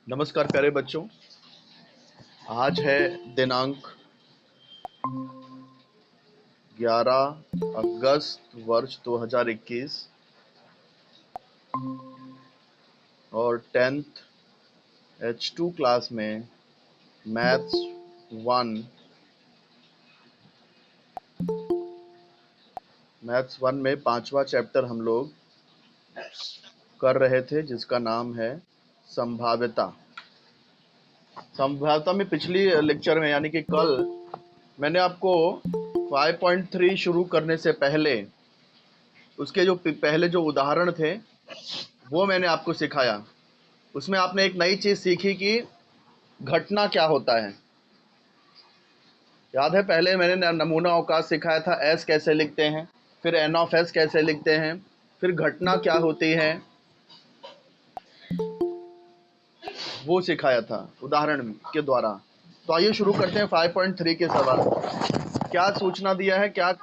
नमस्कार प्यारे बच्चों। आज है दिनांक 11 अगस्त वर्ष 2021 और 10th H2 क्लास में मैथ्स 1 में 5वां चैप्टर हम लोग कर रहे थे, जिसका नाम है संभाव्यता। संभाव्यता में पिछली लेक्चर में यानी कि कल मैंने आपको 5.3 शुरू करने से पहले उसके जो पहले जो उदाहरण थे वो मैंने आपको सिखाया। उसमें आपने एक नई चीज सीखी कि घटना क्या होता है। याद है, पहले मैंने नमूना अवकाश सिखाया था, एस कैसे लिखते हैं, फिर एन ऑफ एस कैसे लिखते हैं, फिर घटना क्या होती है वो सिखाया था उदाहरण के द्वारा। तो आइए शुरू करते हैं 5.3 के सवाल। क्या सूचना दिया है क्या?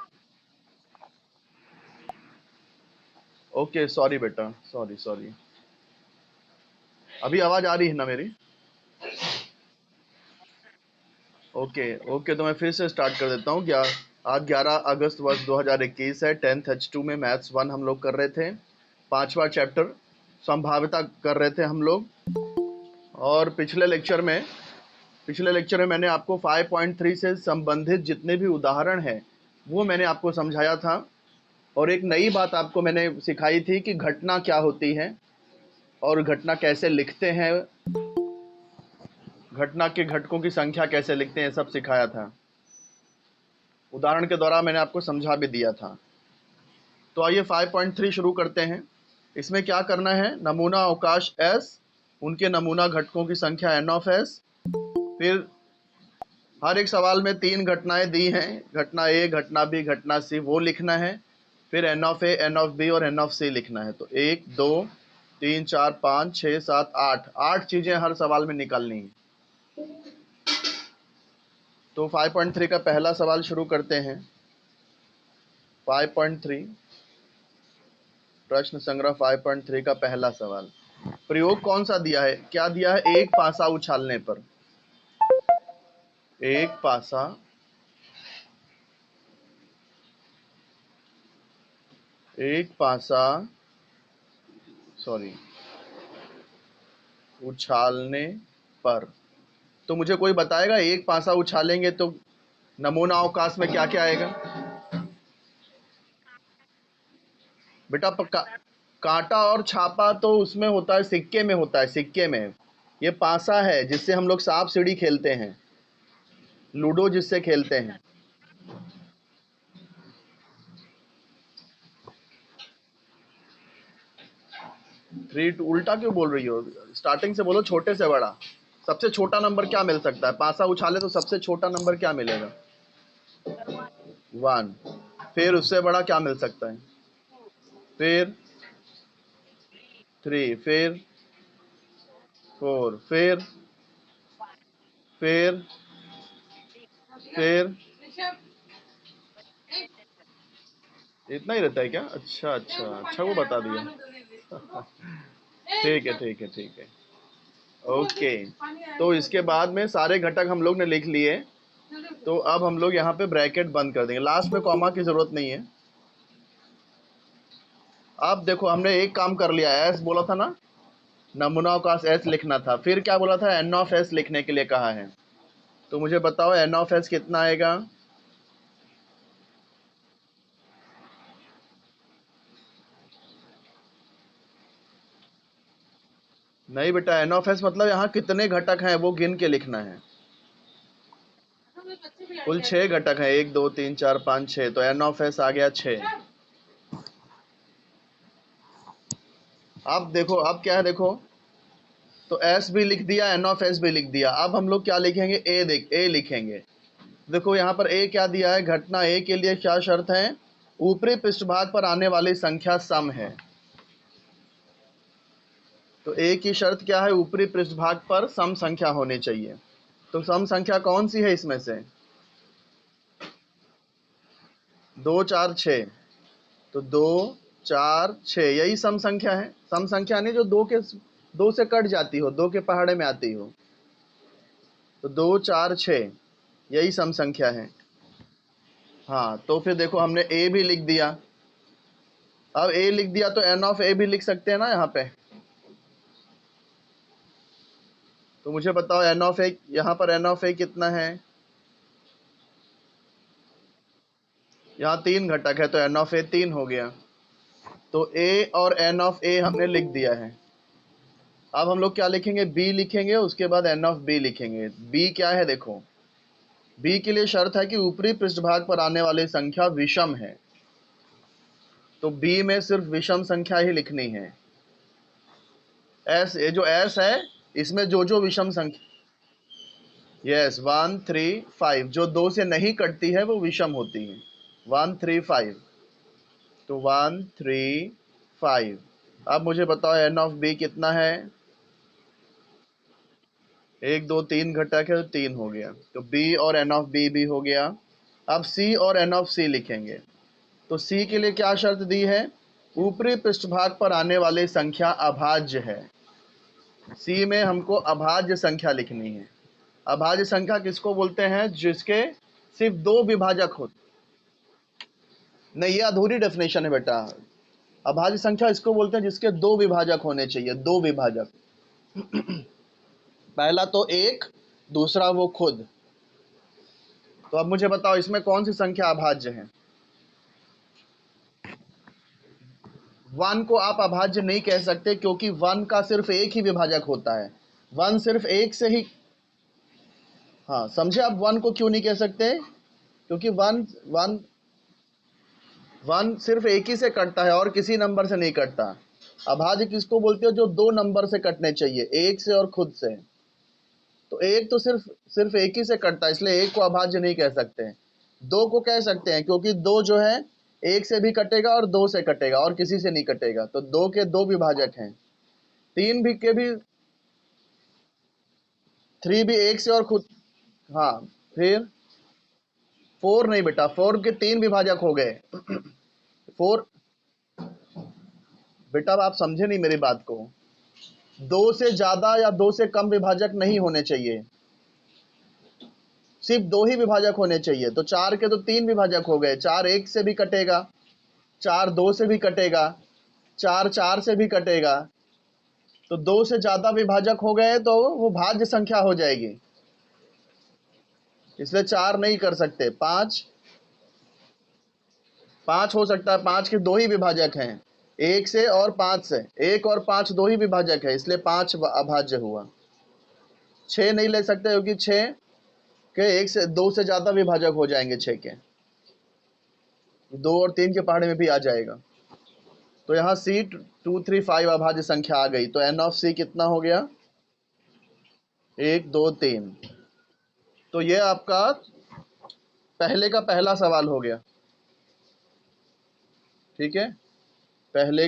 ओके, सॉरी बेटा, सॉरी। अभी आवाज आ रही है ना मेरी? ओके, तो मैं फिर से स्टार्ट कर देता हूँ। आज 11 अगस्त वर्ष 2021 है। 10th H2 में मैथ्स 1 हम लोग कर रहे थे। 5वां चैप्टर संभाव्यता कर रहे थे हम लोग। और पिछले लेक्चर में मैंने आपको 5.3 से संबंधित जितने भी उदाहरण हैं वो मैंने आपको समझाया था। और एक नई बात आपको मैंने सिखाई थी कि घटना क्या होती है और घटना कैसे लिखते हैं, घटना के घटकों की संख्या कैसे लिखते हैं, सब सिखाया था। उदाहरण के द्वारा मैंने आपको समझा भी दिया था। तो आइए 5.3 शुरू करते हैं। इसमें क्या करना है? नमूना अवकाश S, उनके नमूना घटकों की संख्या N ऑफ S। फिर हर एक सवाल में 3 घटनाएं दी हैं, घटना A, घटना B, घटना C, वो लिखना है। फिर N of A, N of B और N ऑफ C लिखना है। तो 1 2 3 4 5 6 7 8 चीजें हर सवाल में निकालनी है। तो 5.3 का पहला सवाल शुरू करते हैं। 5.3 प्रश्न संग्रह 5.3 का पहला सवाल। प्रयोग कौन सा दिया है? क्या दिया है? एक पासा उछालने पर। एक पासा उछालने पर। तो मुझे कोई बताएगा, एक पासा उछालेंगे तो नमूना अवकाश में क्या क्या आएगा? बेटा कांटा और छापा तो उसमें होता है, सिक्के में होता है, सिक्के में। ये पासा है जिससे हम लोग सांप सीढ़ी खेलते हैं, लूडो जिससे खेलते हैं। थ्री टू उल्टा क्यों बोल रही हो? स्टार्टिंग से बोलो, छोटे से बड़ा। सबसे छोटा नंबर क्या मिल सकता है? पासा उछाले तो सबसे छोटा नंबर क्या मिलेगा? 1। फिर उससे बड़ा क्या मिल सकता है? फिर 3, फिर 4, फिर इतना ही रहता है क्या? अच्छा, वो बता दिया। ठीक है। ओके, तो इसके बाद में सारे घटक हम लोग ने लिख लिए। तो अब हम लोग यहाँ पे ब्रैकेट बंद कर देंगे, लास्ट में कॉमा की जरूरत नहीं है। अब देखो, हमने एक काम कर लिया। एस बोला था ना, नमूना अवकाश एस लिखना था। फिर क्या बोला था? एन ऑफ एस लिखने के लिए कहा है। तो मुझे बताओ एन ऑफ एस कितना आएगा? नहीं बेटा, एन ऑफ एस मतलब यहाँ कितने घटक हैं वो गिन के लिखना है। कुल 6 घटक हैं, 1 2 3 4 5 6। तो एन ऑफ एस आ गया 6। अब देखो, अब क्या है देखो, तो एस भी लिख दिया, एन ऑफ एस भी लिख दिया। अब हम लोग क्या लिखेंगे? ए लिखेंगे। देखो यहाँ पर ए क्या दिया है? घटना ए के लिए क्या शर्त है? ऊपरी पृष्ठभाग पर आने वाली संख्या सम है। तो ए की शर्त क्या है? ऊपरी पृष्ठभाग पर सम संख्या होनी चाहिए। तो सम संख्या कौन सी है इसमें से? 2 4 6। तो 2 4 6 यही सम संख्या है। सम संख्या नहीं जो 2 से कट जाती हो, 2 के पहाड़े में आती हो, तो 2 4 6 यही सम संख्या है। हाँ, तो फिर देखो हमने a भी लिख दिया। अब a लिख दिया तो n ऑफ a भी लिख सकते हैं ना यहाँ पे। तो मुझे बताओ n ऑफ a, यहाँ पर n ऑफ a कितना है? यहाँ 3 घटक है तो n ऑफ a 3 हो गया। तो a और n ऑफ a हमने लिख दिया है। अब हम लोग क्या लिखेंगे? b लिखेंगे, उसके बाद n ऑफ b लिखेंगे। b क्या है देखो, b के लिए शर्त है कि ऊपरी पृष्ठभाग पर आने वाली संख्या विषम है। तो b में सिर्फ विषम संख्या ही लिखनी है। s, ये जो s है इसमें जो जो विषम संख्या, यस 1 3 5 जो 2 से नहीं कटती है वो विषम होती है। 1 3 5, तो 1 3 5। अब मुझे बताओ n ऑफ b कितना है? 1 2 3 घटक है तो 3 हो गया, तो b और n ऑफ b भी हो गया। अब c और n ऑफ c लिखेंगे। तो c के लिए क्या शर्त दी है? ऊपरी पृष्ठभाग पर आने वाली संख्या अभाज्य है। c में हमको अभाज्य संख्या लिखनी है। अभाज्य संख्या किसको बोलते हैं? जिसके सिर्फ 2 विभाजक हो। नहीं, ये अधूरी डेफिनेशन है बेटा। अभाज्य संख्या इसको बोलते हैं जिसके 2 विभाजक होने चाहिए, 2 विभाजक। पहला तो 1, दूसरा वो खुद। तो अब मुझे बताओ इसमें कौन सी संख्या अभाज्य है? 1 को आप अभाज्य नहीं कह सकते क्योंकि 1 का सिर्फ एक ही विभाजक होता है। 1 सिर्फ एक से ही, हाँ समझे आप 1 को क्यों नहीं कह सकते? क्योंकि 1 सिर्फ एक ही से कटता है और किसी नंबर से नहीं कटता। अभाज्य किसको बोलते हो? जो 2 नंबर से कटने चाहिए, एक से और खुद से। तो एक तो सिर्फ एक ही से कटता है, इसलिए एक को अभाज्य नहीं कह सकते। 2 को कह सकते हैं क्योंकि 2 जो है एक से भी कटेगा और 2 से कटेगा और किसी से नहीं कटेगा, तो 2 के 2 विभाजक हैं। 3 भी के भी, 3 भी एक से और खुद, हाँ। फिर 4 नहीं बेटा, 4 के 3 विभाजक हो गए। 4 बेटा आप समझे नहीं मेरी बात को। 2 से ज्यादा या 2 से कम विभाजक नहीं होने चाहिए, सिर्फ 2 ही विभाजक होने चाहिए। तो 4 के तो 3 विभाजक हो गए। 4 1 से भी कटेगा, 4 2 से भी कटेगा, 4 4 से भी कटेगा। तो 2 से ज्यादा विभाजक हो गए तो वो भाज्य संख्या हो जाएगी, इसलिए 4 नहीं कर सकते। 5 हो सकता है, 5 के 2 ही विभाजक हैं, 1 से और 5 से। 1 और 5 2 ही विभाजक है, इसलिए 5 अभाज्य हुआ। 6 नहीं ले सकते क्योंकि 6 के 1 से 2 से ज्यादा विभाजक हो जाएंगे। 6 के 2 और 3 के पहाड़े में भी आ जाएगा। तो यहाँ C 2 3 5 अभाज्य संख्या आ गई। तो n ऑफ C कितना हो गया? 1 2 3। तो ये आपका पहले का पहला सवाल हो गया, ठीक है। पहले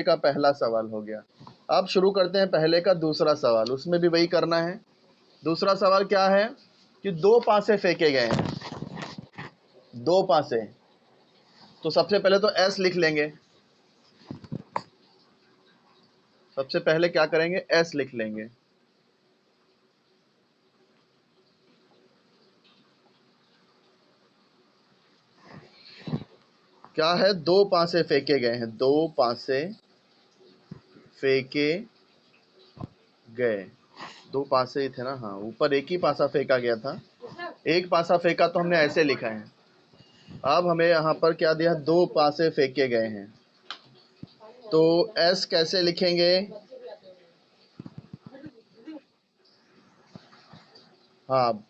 का पहला सवाल हो गया। अब शुरू करते हैं पहले का दूसरा सवाल, उसमें भी वही करना है। दूसरा सवाल क्या है कि 2 पासे फेंके गए हैं, 2 पासे। तो सबसे पहले तो S लिख लेंगे। सबसे पहले क्या करेंगे? S लिख लेंगे। क्या है? 2 पासे फेंके गए हैं, 2 पासे फेंके गए। 2 पासे ही थे ना, हाँ ऊपर एक ही पासा फेंका गया था। एक पासा फेंका तो हमने ऐसे लिखा है। अब हमें यहाँ पर क्या दिया? 2 पासे फेंके गए हैं। तो S कैसे लिखेंगे? हाँ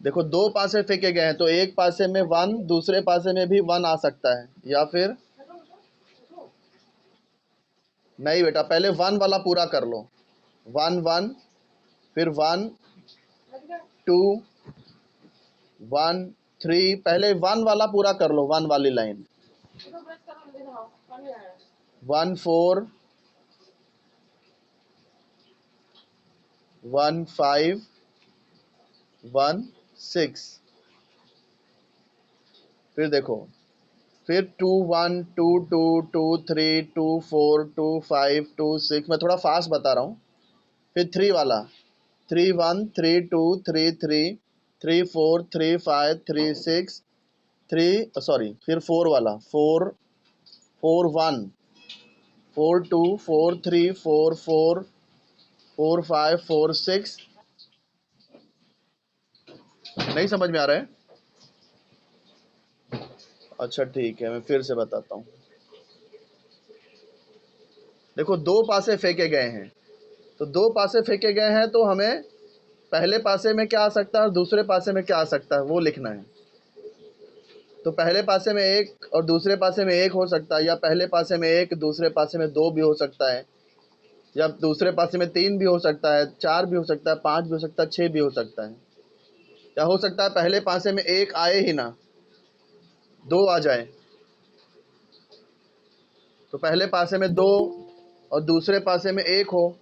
देखो, 2 पासे फेंके गए हैं तो एक पासे में 1, दूसरे पासे में भी 1 आ सकता है, या फिर नहीं बेटा, पहले 1 वाला पूरा कर लो। 1 1, फिर 1 2 1 3, पहले 1 वाला पूरा कर लो, 1 वाली लाइन। 1 4 1 5 1 6। फिर देखो, फिर 2 1 2 2 2 3 2 4 2 5 2 6, मैं थोड़ा फास्ट बता रहा हूँ। फिर 3 वाला 3 1 3 2 3 3 3 4 3 5 3 6 3, सॉरी, फिर 4 वाला 4 4 1 4 2 4 3 4 4 4 5 4 6। नहीं समझ में आ रहा है? अच्छा ठीक है, मैं फिर से बताता हूँ। देखो, दो पासे फेंके गए हैं, तो दो पासे फेंके गए हैं तो हमें पहले पासे में क्या आ सकता है और दूसरे पासे में क्या आ सकता है वो लिखना है। तो पहले पासे में एक और दूसरे पासे में एक हो सकता है, या पहले पासे में एक दूसरे पासे में दो भी हो सकता है, या दूसरे पासे में तीन भी हो सकता है, चार भी हो सकता है, पांच भी हो सकता है, छह भी हो सकता है। या हो सकता है पहले पासे में एक आए ही ना, दो आ जाए। तो पहले पासे में दो और दूसरे पासे में एक हो।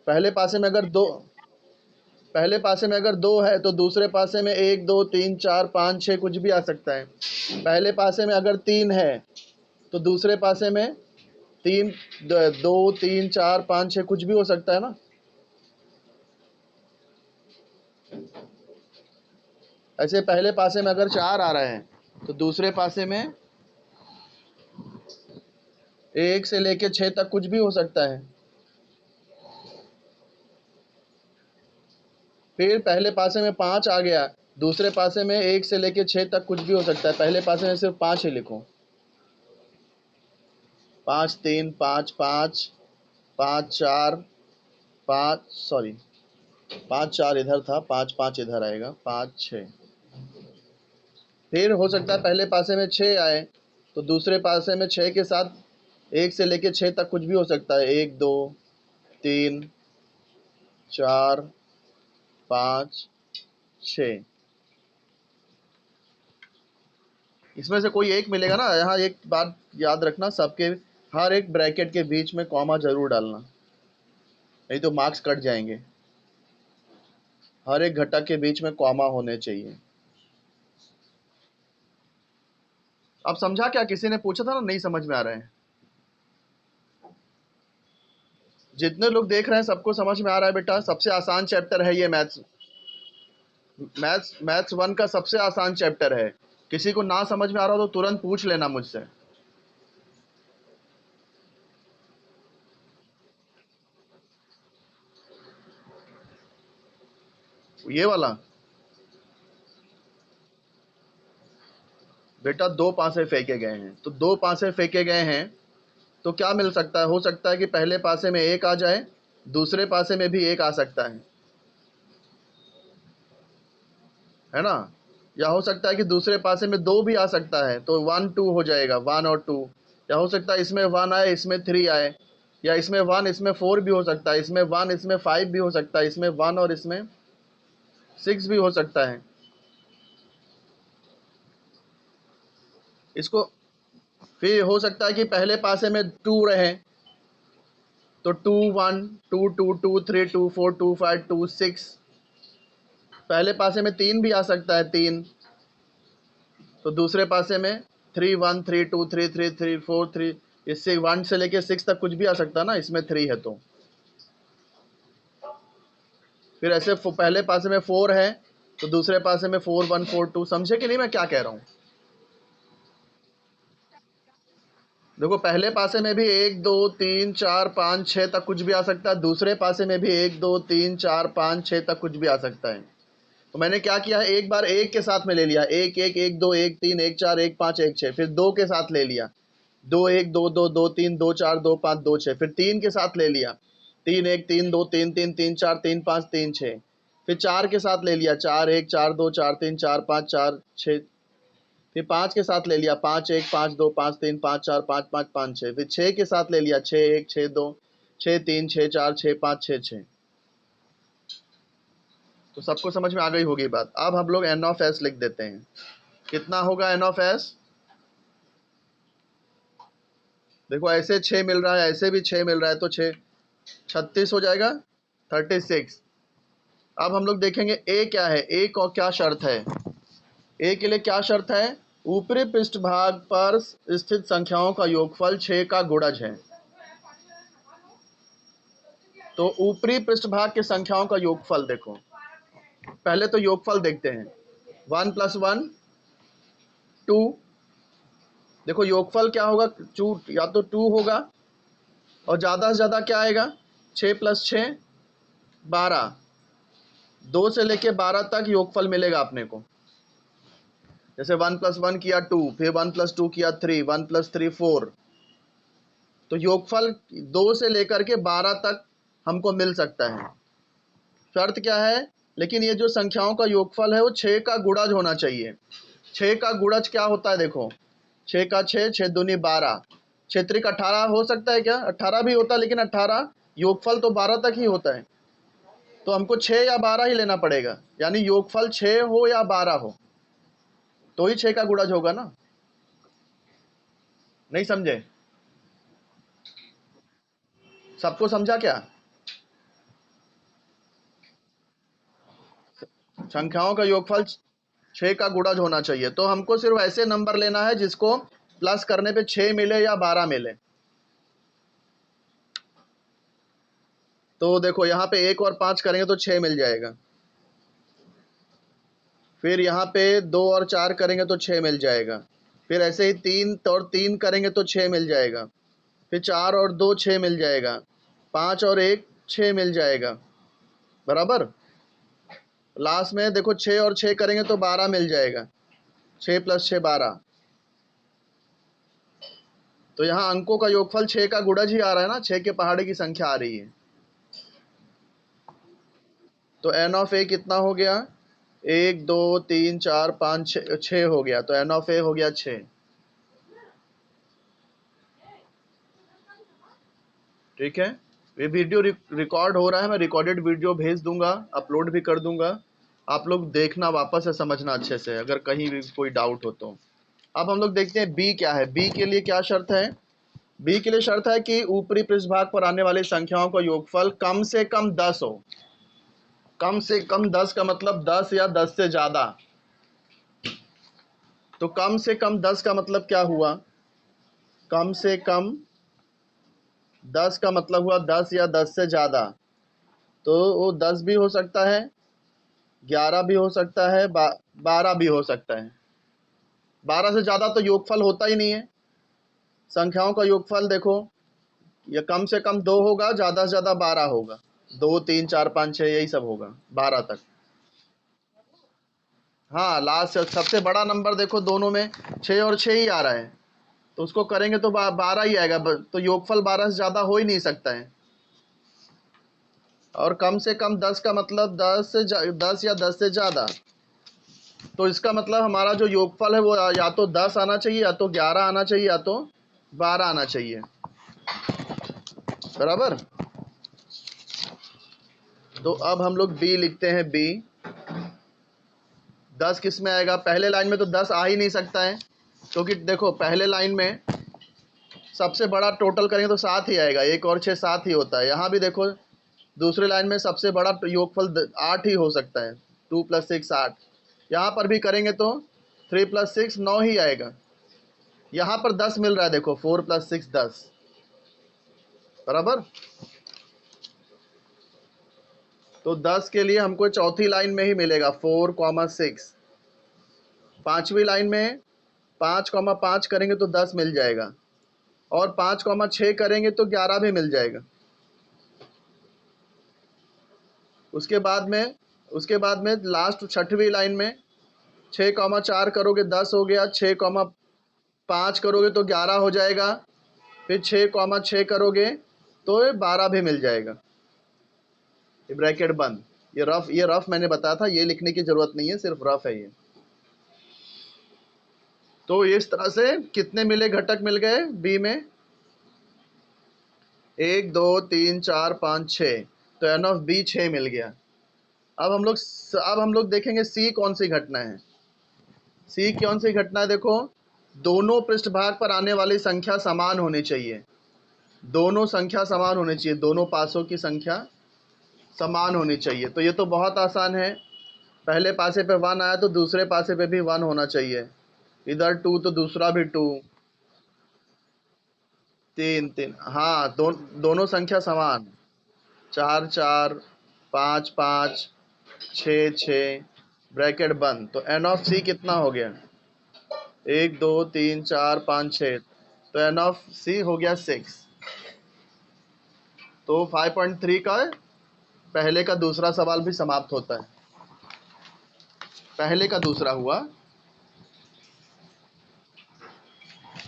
पहले पासे में अगर दो पहले पासे में अगर दो है तो दूसरे पासे में एक दो तीन चार पाँच छः कुछ भी आ सकता है। पहले पासे में अगर तीन है तो दूसरे पासे में तीन दो तीन चार पाँच छः कुछ भी हो सकता है ना। ऐसे पहले पासे में अगर चार आ रहा है तो दूसरे पासे में एक से लेके छः तक कुछ भी हो सकता है। फिर पहले पासे में पाँच आ गया, दूसरे पासे में एक से लेके छः तक कुछ भी हो सकता है। पहले पासे में सिर्फ पाँच ही लिखो, पाँच तीन पाँच पाँच पाँच चार पाँच, सॉरी, पाँच चार इधर था, पाँच पाँच इधर आएगा, पाँच छः। फिर हो सकता है पहले पासे में छः आए तो दूसरे पासे में छः के साथ एक से लेके छः तक कुछ भी हो सकता है। एक दो तीन चार पाँच छः, इसमें से कोई एक मिलेगा ना। यहाँ एक बात याद रखना, सबके हर एक ब्रैकेट के बीच में कॉमा जरूर डालना, नहीं तो मार्क्स कट जाएंगे। हर एक घटक के बीच में कॉमा होने चाहिए। अब समझा क्या? किसी ने पूछा था ना, नहीं समझ में आ रहा है? जितने लोग देख रहे हैं सबको समझ में आ रहा है बेटा? सबसे आसान चैप्टर है ये मैथ्स। मैथ्स वन का सबसे आसान चैप्टर है। किसी को ना समझ में आ रहा हो तो तुरंत पूछ लेना मुझसे। ये वाला बेटा दो पासे फेंके गए हैं, तो दो पासे फेंके गए हैं तो क्या मिल सकता है? हो सकता है कि पहले पासे में एक आ जाए, दूसरे पासे में भी एक आ सकता है ना। या हो सकता है कि दूसरे पासे में दो भी आ सकता है, तो वन टू हो जाएगा, वन और टू। या हो सकता है इसमें वन आए इसमें थ्री आए, या इसमें वन इसमें फोर भी हो सकता है, इसमें वन इसमें फाइव भी हो सकता है, इसमें वन और इसमें सिक्स भी हो सकता है। इसको फिर हो सकता है कि पहले पासे में टू रहे तो two one two two two three two four two five two six. पहले पासे में तीन भी आ सकता है, तीन, तो दूसरे पासे में three one three two three three three four three, इससे वन से लेके सिक्स तक कुछ भी आ सकता है ना, इसमें थ्री है तो। फिर ऐसे पहले पासे में फोर है तो दूसरे पासे में फोर वन फोर टू। समझे कि नहीं मैं क्या कह रहा हूँ? देखो, पहले पासे में भी एक दो तीन चार पाँच छः तक कुछ भी आ सकता है, दूसरे पासे में भी एक दो तीन चार पाँच छः तक कुछ भी आ सकता है। तो मैंने क्या किया है, एक बार एक के साथ में ले लिया, एक एक एक दो एक तीन एक चार एक पाँच एक छः। फिर दो के साथ ले लिया, दो एक दो दो दो तीन दो चार दो पाँच दो छः। फिर तीन के साथ ले लिया, तीन एक तीन दो तीन तीन तीन चार तीन पाँच तीन छः। फिर चार के साथ ले लिया, चार एक चार दो चार तीन चार पाँच चार छः। फिर पाँच के साथ ले लिया, पाँच एक पाँच दो पाँच तीन पाँच चार पाँच पाँच पाँच छः। फिर छः के साथ ले लिया, छः एक छः दो छः तीन छः चार छः पाँच छः छः। तो सबको समझ में आ गई होगी बात। अब हम लोग एन ऑफ एस लिख देते हैं। कितना होगा एन ऑफ एस? देखो, ऐसे छः मिल रहा है, ऐसे भी छः मिल रहा है, तो छः 36 हो जाएगा, 36। अब हम लोग देखेंगे ए क्या है, ए को क्या शर्त है। ए के लिए क्या शर्त है? ऊपरी पृष्ठभाग पर स्थित संख्याओं का योगफल 6 का गुणज है। तो ऊपरी पृष्ठभाग की संख्याओं का योगफल देखो, पहले तो योगफल देखते हैं। 1 + 1 2। देखो योगफल क्या होगा, या तो 2 होगा और ज़्यादा से ज़्यादा क्या आएगा, 6 + 6 12। 2 से लेके 12 तक योगफल मिलेगा अपने को। जैसे 1 + 1 किया 2, फिर 1 + 2 किया 3, 1 + 3 4। तो योगफल 2 से लेकर के 12 तक हमको मिल सकता है। शर्त क्या है, लेकिन ये जो संख्याओं का योगफल है वो 6 का गुणज होना चाहिए। 6 का गुणज क्या होता है देखो, 6 का 6, 6 दूनी 12, 6 त्रिक 18 हो सकता है क्या, 18 भी होता है, लेकिन 18 योगफल तो 12 तक ही होता है। तो हमको 6 या 12 ही लेना पड़ेगा, यानी योगफल 6 हो या 12 हो तो ही 6 का गुणज होगा ना। नहीं समझे? सबको समझा क्या? संख्याओं का योगफल 6 का गुणज होना चाहिए। तो हमको सिर्फ ऐसे नंबर लेना है जिसको प्लस करने पे 6 मिले या 12 मिले। तो देखो यहाँ पे 1 और 5 करेंगे तो 6 मिल जाएगा। फिर यहाँ पे 2 और 4 करेंगे तो 6 मिल जाएगा। फिर ऐसे ही 3 और 3 करेंगे तो 6 मिल जाएगा। फिर 4 और 2 6 मिल जाएगा। 5 और 1 6 मिल जाएगा, बराबर। लास्ट में देखो 6 और 6 करेंगे तो 12 मिल जाएगा। 6 + 6 12। तो यहाँ अंकों का योगफल 6 का गुणज ही आ रहा है ना, 6 के पहाड़े की संख्या आ रही है। तो n ऑफ ए कितना हो गया, 1 2 3 4 5 6 हो गया। तो n ऑफ ए हो गया 6। ठीक है, ये वीडियो रिकॉर्ड हो रहा है, मैं रिकॉर्डेड वीडियो भेज दूंगा, अपलोड भी कर दूंगा। आप लोग देखना, वापस से समझना अच्छे से, अगर कहीं भी कोई डाउट हो तो। अब हम लोग देखते हैं बी क्या है। बी के लिए क्या शर्त है, बी के लिए शर्त है कि ऊपरी पृष्ठभाग पर आने वाली संख्याओं का योगफल कम से कम 10 हो। कम से कम 10 का मतलब 10 या 10 से ज्यादा। तो कम से कम 10 का मतलब क्या हुआ, कम से कम 10 का मतलब हुआ 10 या 10 से ज्यादा। तो वो 10 भी हो सकता है, 11 भी हो सकता है, 12 भी हो सकता है। 12 से ज्यादा तो योगफल होता ही नहीं है। संख्याओं का योगफल देखो, ये कम से कम 2 होगा, ज्यादा से ज्यादा 12 होगा। 2 3 4 5 6 यही सब होगा 12 तक। हाँ, लास्ट सबसे बड़ा नंबर देखो दोनों में 6 और 6 ही आ रहा है, तो उसको करेंगे तो 12 ही आएगा। तो योगफल 12 से ज्यादा हो ही नहीं सकता है। और कम से कम 10 का मतलब 10 या 10 से ज्यादा। तो इसका मतलब हमारा जो योगफल है वो या तो 10 आना चाहिए, या तो 11 आना चाहिए, या तो 12 आना चाहिए, बराबर। तो अब हम लोग बी लिखते हैं। बी 10 किस में आएगा, पहले लाइन में तो 10 आ ही नहीं सकता है, क्योंकि देखो पहले लाइन में सबसे बड़ा टोटल करेंगे तो 7 ही आएगा। 1 और 6 7 ही होता है। यहाँ भी देखो दूसरे लाइन में सबसे बड़ा योगफल 8 ही हो सकता है। 2 + 6 8। यहाँ पर भी करेंगे तो 3 + 6 9 ही आएगा। यहाँ पर 10 मिल रहा है, देखो 4 + 6 10, बराबर। तो 10 के लिए हमको चौथी लाइन में ही मिलेगा 4, 6। पांचवी लाइन में 5, 5 करेंगे तो 10 मिल जाएगा, और 5, 6 करेंगे तो 11 भी मिल जाएगा। उसके बाद में लास्ट छठवीं लाइन में 6, 4 करोगे 10 हो गया, 6, 5 करोगे तो 11 हो जाएगा, फिर 6, 6 करोगे तो 12 भी मिल जाएगा। ये ब्रैकेट बंद। ये रफ मैंने बताया था, ये लिखने की जरूरत नहीं है, सिर्फ रफ है ये। तो इस तरह से कितने मिले, घटक मिल गए बी में, 1 2 3 4 5 6। तो एन ऑफ बी 6 मिल गया। अब हम लोग देखेंगे सी कौन सी घटना है। सी कौन सी घटना है, देखो दोनों पृष्ठभाग पर आने वाली संख्या समान होनी चाहिए। दोनों संख्या समान होनी चाहिए, दोनों पासों की संख्या समान होनी चाहिए। तो ये तो बहुत आसान है, पहले पासे पे 1 आया तो दूसरे पासे पे भी 1 होना चाहिए। इधर 2 तो दूसरा भी 2, 3 3, हाँ दोनों संख्या समान, 4 4, 5 5, 6 6, ब्रैकेट बंद। तो एन ऑफ सी कितना हो गया? 1 2 3 4 5 6, तो एन ऑफ सी हो गया 6। तो 5.3 का पहले का दूसरा सवाल भी समाप्त होता है। पहले का दूसरा हुआ।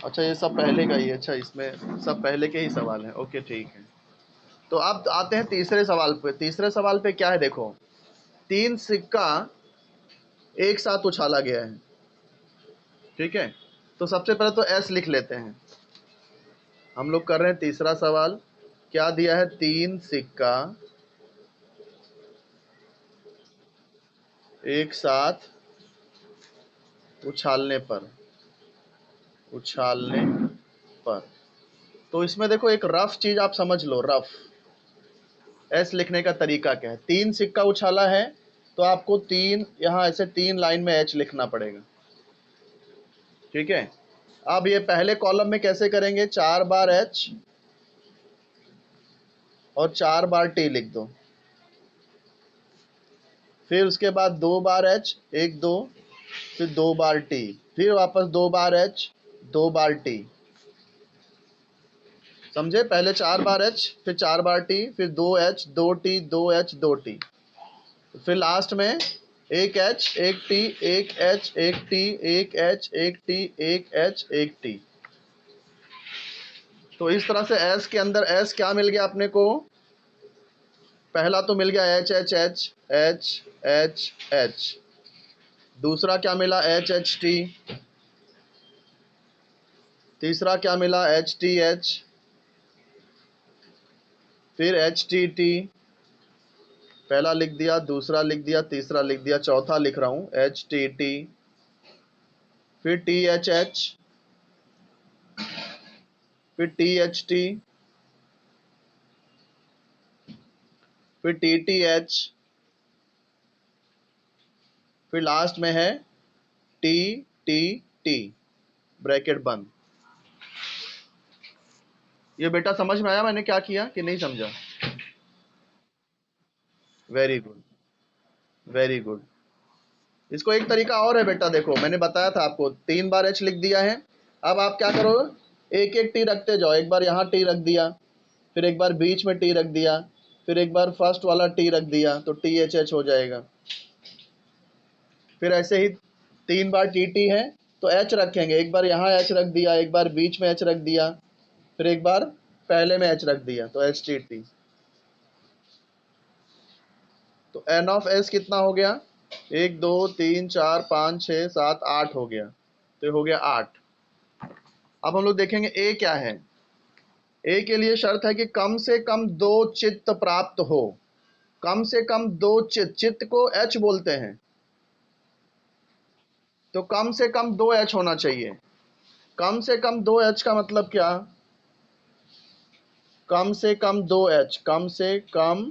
अच्छा, ये सब पहले का ही है। अच्छा, इसमें सब पहले के ही सवाल हैं। ओके, ठीक है। तो अब आते हैं तीसरे सवाल पे। तीसरे सवाल पे क्या है देखो, 3 सिक्का एक साथ उछाला गया है, ठीक है। तो सबसे पहले तो एस लिख लेते हैं। हम लोग कर रहे हैं तीसरा सवाल। क्या दिया है? 3 सिक्का एक साथ उछालने पर, उछालने पर। तो इसमें देखो एक रफ चीज आप समझ लो। रफ एस लिखने का तरीका क्या है? 3 सिक्का उछाला है तो आपको 3 यहाँ ऐसे 3 लाइन में एच लिखना पड़ेगा, ठीक है। अब ये पहले कॉलम में कैसे करेंगे? 4 बार एच और 4 बार टी लिख दो। फिर उसके बाद 2 बार एच, 1 2, फिर 2 बार टी, फिर वापस 2 बार एच, 2 बार टी। समझे? पहले 4 बार एच, फिर 4 बार टी, फिर 2 एच 2 टी, 2 एच 2 टी, फिर लास्ट में 1 H 1 T, 1 H 1 T, 1 H 1 T, 1 H 1 T. तो इस तरह से एस के अंदर एस क्या मिल गया अपने को? पहला तो मिल गया H H H H H H. दूसरा क्या मिला? H H T. तीसरा क्या मिला? H T H. फिर एच टी टी। पहला लिख दिया, दूसरा लिख दिया, तीसरा लिख दिया, चौथा लिख रहा हूं एच टी टी। फिर टी एच एच, फिर टी एच टी, फिर टी टी एच, फिर लास्ट में है टी टी टी, ब्रैकेट बंद। ये बेटा समझ में आया मैंने क्या किया कि नहीं समझा? Very good, very good. इसको एक तरीका और है बेटा, देखो मैंने बताया था आपको, 3 बार एच लिख दिया है। अब आप क्या करो, एक एक टी रखते जाओ। एक बार यहाँ टी रख दिया, फिर एक बार बीच में टी रख दिया, फिर एक बार फर्स्ट वाला टी रख दिया, तो टी एच एच हो जाएगा। फिर ऐसे ही 3 बार टी टी है तो एच रखेंगे। एक बार यहाँ एच रख दिया, एक बार बीच में एच रख दिया, फिर एक बार पहले में एच रख दिया, तो एच टी टी। तो एन ऑफ एस कितना हो गया? 1 2 3 4 5 6 7 8 हो गया। तो ये हो गया 8। अब हम लोग देखेंगे ए क्या है। ए के लिए शर्त है कि कम से कम 2 चित्त प्राप्त हो। कम से कम 2 चित्त, चित्त को एच बोलते हैं, तो कम से कम 2 एच होना चाहिए। कम से कम 2 एच का मतलब क्या? कम से कम 2 एच, कम से कम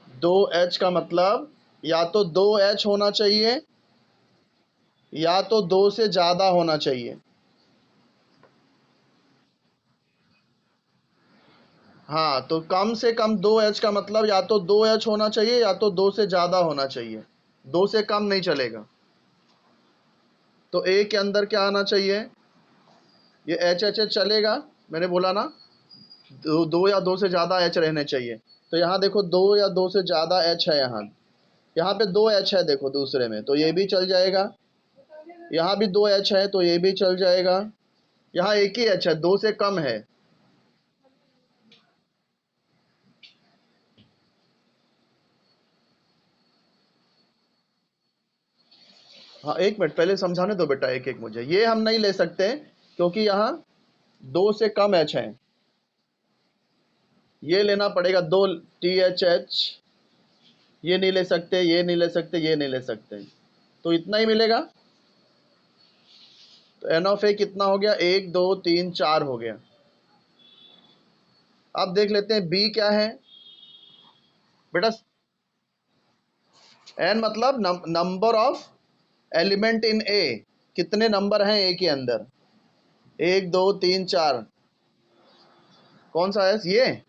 2 एच का मतलब या तो 2 एच होना चाहिए या तो 2 से ज्यादा होना चाहिए। हाँ, तो कम से कम 2 एच का मतलब या तो 2 एच होना चाहिए या तो 2 से ज्यादा होना चाहिए। 2 से कम नहीं चलेगा। तो ए के अंदर क्या आना चाहिए? ये एच एच एच चलेगा, मैंने बोला ना, 2 या 2 से ज्यादा एच रहने चाहिए। तो यहाँ देखो 2 या 2 से ज्यादा एच है। यहाँ पे 2 एच है देखो दूसरे में, तो ये भी चल जाएगा। यहाँ भी 2 एच है तो ये भी चल जाएगा। यहाँ एक ही एच है, 2 से कम है। हाँ, एक मिनट पहले समझाने दो बेटा, एक एक मुझे। ये हम नहीं ले सकते क्योंकि यहाँ 2 से कम एच है। ये लेना पड़ेगा 2 टी एच एच। ये नहीं ले सकते, ये नहीं ले सकते, ये नहीं ले सकते, तो इतना ही मिलेगा। तो एन ऑफ ए कितना हो गया? 1 2 3 4 हो गया। अब देख लेते हैं बी क्या है बेटा। एन मतलब नंबर ऑफ एलिमेंट इन ए। कितने नंबर हैं ए के अंदर? 1 2 3 4। कौन सा है ये?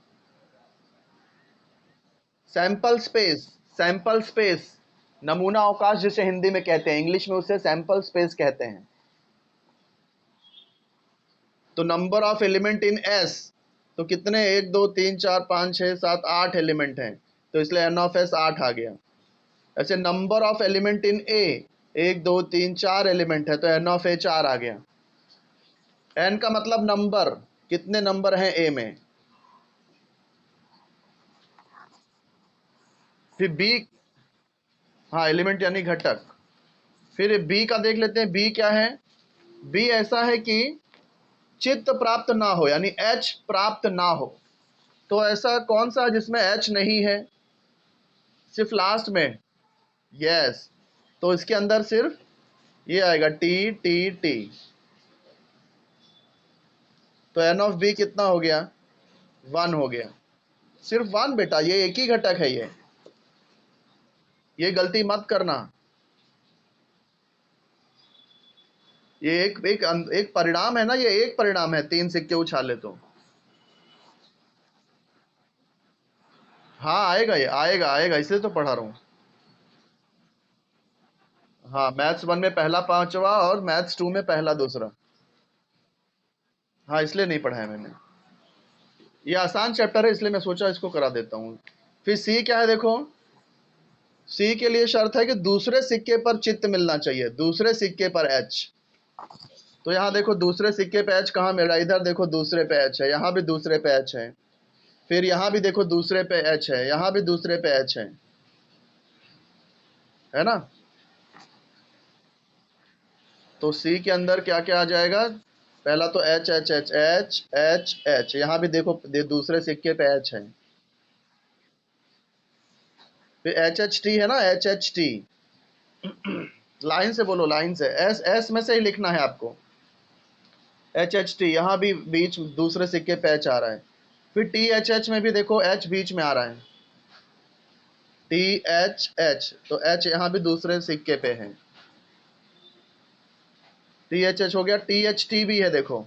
Sample space. सैंपल स्पेस, नमूना अवकाश जिसे हिंदी में कहते हैं, इंग्लिश में उसे सैंपल स्पेस कहते हैं। तो number of element in S, तो कितने? 1 2 3 4 5 6 7 8 एलिमेंट हैं, तो इसलिए एन ऑफ एस 8 आ गया। ऐसे number of element in A, 1 2 3 4 element है, तो एन ऑफ ए 4 आ गया। एन का मतलब नंबर, कितने नंबर हैं ए में। फिर बी, हाँ एलिमेंट यानी घटक। फिर बी का देख लेते हैं, बी क्या है? बी ऐसा है कि चित्त प्राप्त ना हो, यानी एच प्राप्त ना हो। तो ऐसा कौन सा जिसमें एच नहीं है? सिर्फ लास्ट में, यस। तो इसके अंदर सिर्फ ये आएगा टी टी टी। तो एन ऑफ बी कितना हो गया? 1 हो गया। सिर्फ 1 बेटा, ये एक ही घटक है। ये गलती मत करना। ये एक परिणाम है ना, ये एक परिणाम है, 3 सिक्के उछाले तो। हाँ आएगा, ये आएगा आएगा, इसलिए तो पढ़ा रहा हूँ। हाँ, मैथ्स 1 में पहला पांचवा और मैथ्स 2 में पहला दूसरा। हाँ इसलिए नहीं पढ़ाया मैंने, ये आसान चैप्टर है, इसलिए मैं सोचा इसको करा देता हूँ। फिर सी क्या है देखो, सी के लिए शर्त है कि दूसरे सिक्के पर चित्त मिलना चाहिए, दूसरे सिक्के पर एच। तो यहाँ देखो दूसरे सिक्के पे एच कहाँ मिल रहा है? इधर देखो दूसरे पे एच है, यहाँ भी दूसरे पे एच है, फिर यहाँ भी देखो दूसरे पे एच है, यहाँ भी दूसरे पे एच है ना। तो सी के अंदर क्या क्या आ जाएगा? पहला तो H H H H H H, यहाँ भी देखो दूसरे सिक्के पे एच है। फिर एच एच टी है ना, एच एच टी। लाइन से बोलो, लाइन से, एस एस में से ही लिखना है आपको। एच एच टी, यहाँ भी बीच दूसरे सिक्के पे एच आ रहा है। फिर टी एच एच में भी देखो एच बीच में आ रहा है, टी एच एच, तो एच यहाँ भी दूसरे सिक्के पे है। टी एच एच हो गया, टी एच टी भी है देखो।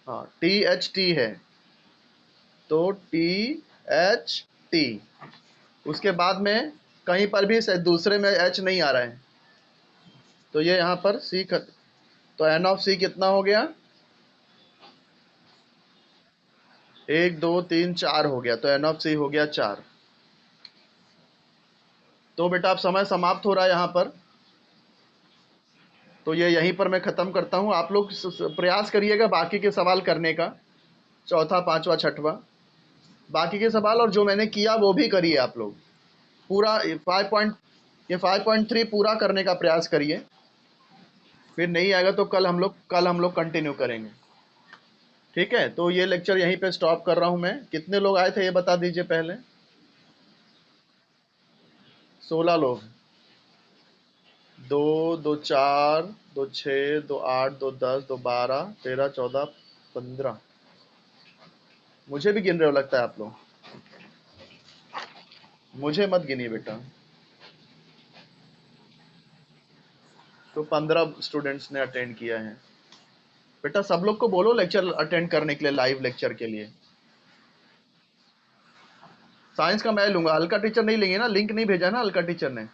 हाँ टी एच टी है, तो टी एच टी। उसके बाद में कहीं पर भी दूसरे में एच नहीं आ रहा है, तो ये यहाँ पर सी तो एन ऑफ सी कितना हो गया? 1 2 3 4 हो गया, तो एन ऑफ सी हो गया 4। तो बेटा अब समय समाप्त हो रहा है यहाँ पर, तो ये यहीं पर मैं ख़त्म करता हूँ। आप लोग प्रयास करिएगा बाकी के सवाल करने का, चौथा पांचवा छठवा, बाकी के सवाल और जो मैंने किया वो भी करिए आप लोग। पूरा 5.3 पूरा करने का प्रयास करिए, फिर नहीं आएगा तो कल हम लोग कंटिन्यू करेंगे। ठीक है, तो ये लेक्चर यहीं पे स्टॉप कर रहा हूँ मैं। कितने लोग आए थे ये बता दीजिए पहले। 16 लोग। 2 2 4 2 6 2 8 2 10 2 12 13 14 15। मुझे भी गिन रहे हो लगता है आप लोग, मुझे मत गिनिए बेटा। तो 15 स्टूडेंट्स ने अटेंड किया है। बेटा सब लोग को बोलो लेक्चर अटेंड करने के लिए, लाइव लेक्चर के लिए। साइंस का मैं लूंगा, अलका टीचर नहीं लेंगे ना, लिंक नहीं भेजा ना अलका टीचर ने।